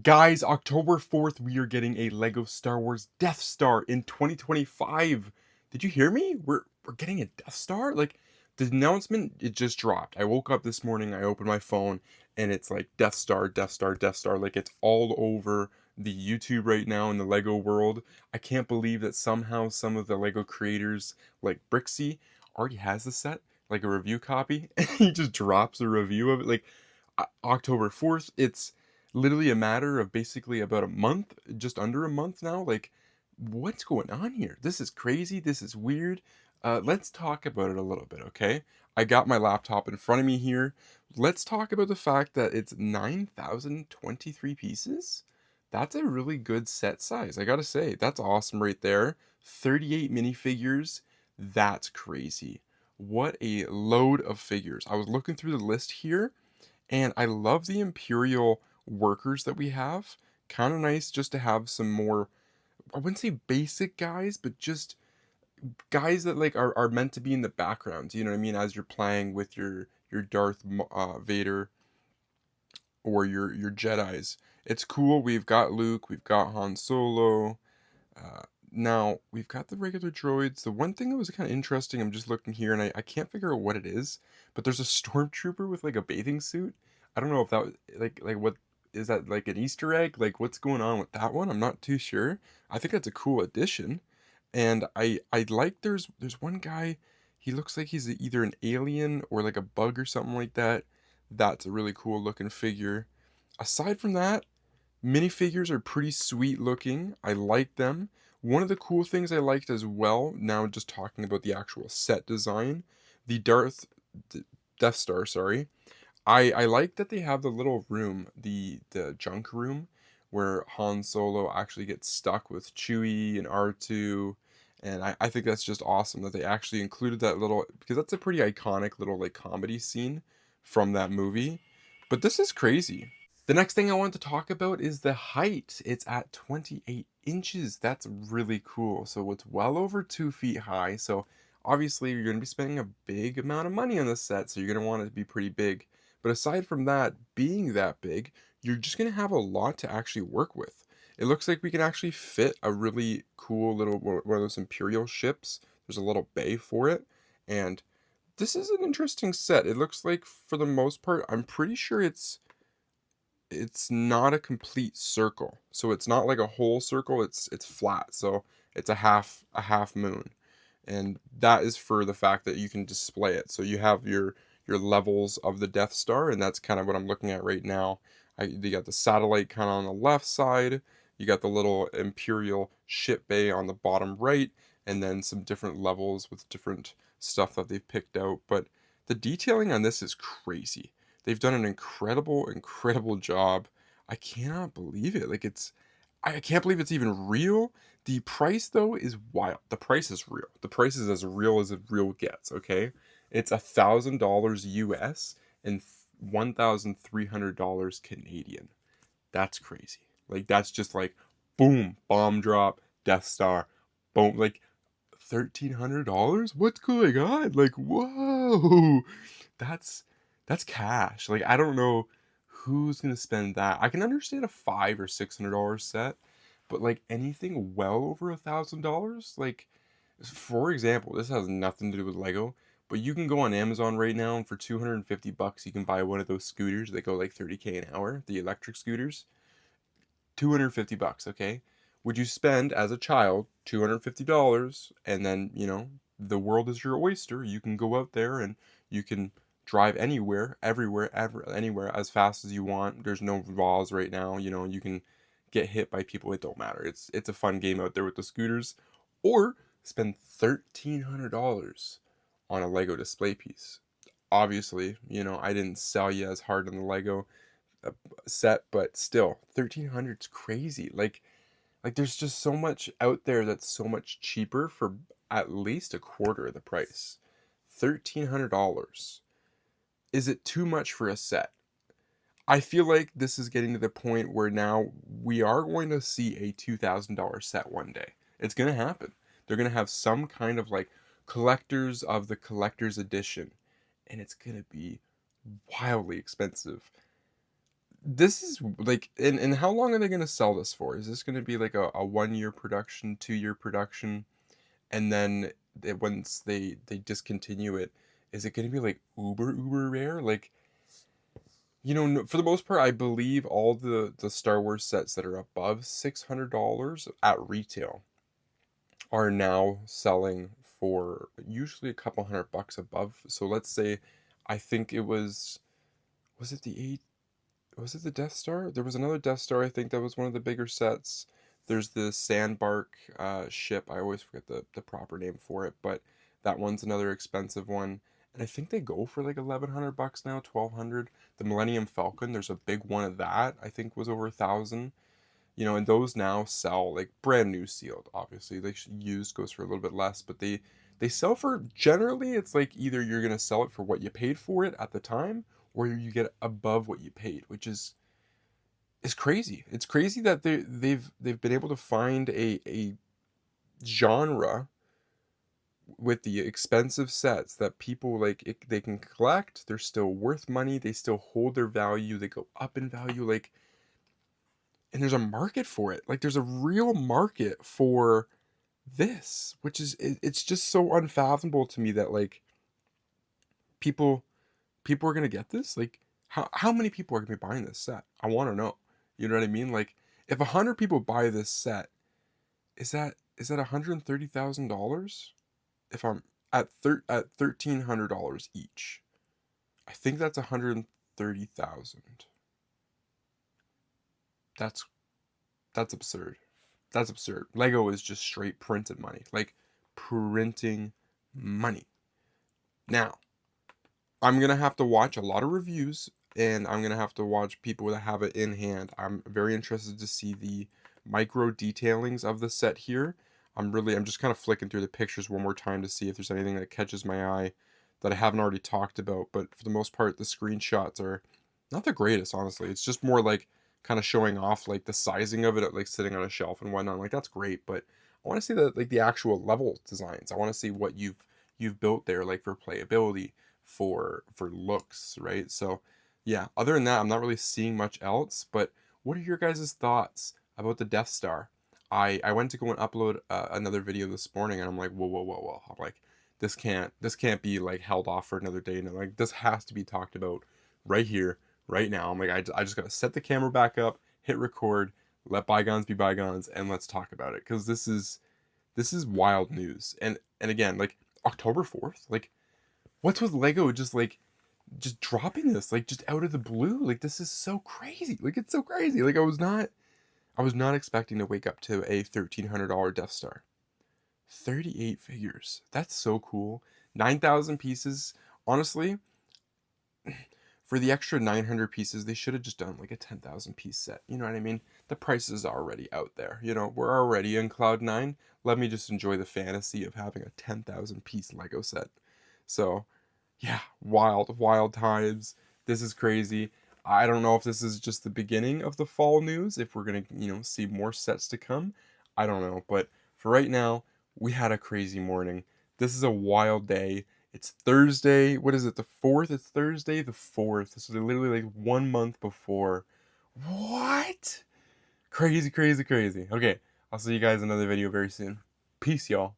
Guys, October 4th, we are getting a Lego Star Wars Death Star in 2025. Did you hear me? We're getting a Death Star? Like the announcement it just dropped. I woke up this morning, I opened my phone and it's like Death Star, Death Star, Death Star. Like it's all over the YouTube right now in the Lego world. I can't believe that somehow some of the Lego creators like Brixie already has the set, like a review copy, and he just drops a review of it like October 4th. It's literally a matter of basically about a month, just under a month now. Like, what's going on here? This is crazy. This is weird. Let's talk about it a little bit, okay? I got my laptop in front of me here. Let's talk about the fact that it's 9,023 pieces. That's a really good set size. I gotta say, that's awesome right there. 38 minifigures. That's crazy. What a load of figures. I was looking through the list here and I love the Imperial workers that we have. Kind of nice just to have some more, I wouldn't say basic guys, but just guys that like are meant to be in the background. You know what I mean? As you're playing with your Vader or your Jedi's. It's cool. We've got Luke, we've got Han Solo. Uh, Now we've got the regular droids. The one thing that was kind of interesting, I'm just looking here and I can't figure out what it is, but there's a stormtrooper with like a bathing suit. I don't know if that like what is that, like an Easter egg? Like what's going on with that one? I'm not too sure. I think that's a cool addition. And I like there's one guy, he looks like he's either an alien or like a bug or something like that. That's a really cool looking figure. Aside from that, minifigures are pretty sweet looking. I like them. One of the cool things I liked as well, now just talking about the actual set design, the Death Star, sorry. I like that they have the little room, the junk room, where Han Solo actually gets stuck with Chewie and R2. And I think that's just awesome that they actually included that little, because that's a pretty iconic little like comedy scene from that movie. But this is crazy. The next thing I want to talk about is the height. It's at 28 inches. That's really cool. So it's well over 2 feet high. So obviously you're going to be spending a big amount of money on this set. So you're going to want it to be pretty big. But aside from that, being that big, you're just going to have a lot to actually work with. It looks like we can actually fit a really cool little one of those Imperial ships. There's a little bay for it. And this is an interesting set. It looks like for the most part, I'm pretty sure it's not a complete circle. So it's not like a whole circle, it's flat. So it's a half moon. And that is for the fact that you can display it. So you have your levels of the Death Star, and that's kind of what I'm looking at right now. You got the satellite kind of on the left side, you got the little Imperial ship bay on the bottom right, and then some different levels with different stuff that they've picked out. But the detailing on this is crazy. They've done an incredible job. I cannot believe it. Like I can't believe it's even real. The price though is wild. The price is real. The price is as real as a real gets, okay? It's $1,000 US and $1,300 Canadian. That's crazy. Like that's just like boom, bomb drop, Death Star, boom, like $1,300? What's going on? Like, whoa. That's that's cash. Like I don't know who's gonna spend that. I can understand a $500 or $600 set, but like anything well over $1,000, like for example, this has nothing to do with Lego, but you can go on Amazon right now and for 250 bucks you can buy one of those scooters that go like 30K an hour, the electric scooters. 250 bucks, okay? Would you spend as a child $250 and then, the world is your oyster. You can go out there and you can drive anywhere, everywhere, anywhere as fast as you want. There's no laws right now, you can get hit by people, it don't matter. It's a fun game out there with the scooters. Or spend $1,300 on a Lego display piece. Obviously, I didn't sell you as hard on the Lego uh, set, but still, 1,300 is crazy. Like there's just so much out there that's so much cheaper for at least a quarter of the price. $1,300. Is it too much for a set? I feel like this is getting to the point where now we are going to see a $2,000 set one day. It's going to happen. They're going to have some kind of like collectors of the collector's edition, and it's going to be wildly expensive. This is like, and how long are they gonna sell this for? Is this gonna be like a 1-year production, 2-year production, and then once they discontinue it, is it gonna be like uber rare? Like, for the most part, I believe all the Star Wars sets that are above $600 at retail are now selling for usually a couple $100 above. So let's say, I think it was it the eight was it the Death Star? There was another Death Star, I think that was one of the bigger sets. There's the Sandbark ship. I always forget the proper name for it, but that one's another expensive one. And I think they go for like $1,100 now, 1,200. The Millennium Falcon, there's a big one of that. I think was over 1,000. And those now sell like brand new sealed. Obviously, like used goes for a little bit less, but they sell for, generally it's like either you're gonna sell it for what you paid for it at the time, or you get above what you paid, which is crazy. It's crazy that they've been able to find a genre with the expensive sets that people like they can collect. They're still worth money. They still hold their value. They go up in value. Like, and there's a market for it. Like, there's a real market for this, which is it's just so unfathomable to me that like people people are gonna get this. Like, how many people are gonna be buying this set? I want to know. You know what I mean? Like, if 100 people buy this set, is that $130,000? If I'm at $1,300 each, I think that's 130,000. That's that's absurd. That's absurd. Lego is just straight printed money, like printing money. Now, I'm gonna have to watch a lot of reviews, and I'm gonna have to watch people that have it in hand. I'm very interested to see the micro detailings of the set here. I'm just kind of flicking through the pictures one more time to see if there's anything that catches my eye that I haven't already talked about. But for the most part, the screenshots are not the greatest, honestly. It's just more like kind of showing off like the sizing of it, like sitting on a shelf and whatnot. Like, that's great, but I want to see the actual level designs. I want to see what you've built there, like for playability, for looks, right? So yeah, other than that, I'm not really seeing much else. But what are your guys' thoughts about the Death Star? I went to go and upload another video this morning, and I'm like, whoa, whoa, whoa, whoa. I'm like, this can't be like held off for another day. And I'm like, this has to be talked about right here, right now. I'm like, I just gotta set the camera back up, hit record, let bygones be bygones, and let's talk about it, because this is wild news. And again, like, October 4th, like, what's with Lego just dropping this like just out of the blue? Like, this is so crazy. Like, it's so crazy. Like, I was not expecting to wake up to a $1,300 Death Star. 38 figures. That's so cool. 9,000 pieces. Honestly, for the extra 900 pieces, they should have just done like a 10,000 piece set. You know what I mean? The price is already out there. We're already in Cloud 9. Let me just enjoy the fantasy of having a 10,000 piece Lego set. So, yeah, wild, wild times. This is crazy. I don't know if this is just the beginning of the fall news, if we're going to, see more sets to come. I don't know. But for right now, we had a crazy morning. This is a wild day. It's Thursday. What is it? The 4th? It's Thursday, the 4th. So they're literally like 1 month before. What? Crazy, crazy, crazy. Okay, I'll see you guys in another video very soon. Peace, y'all.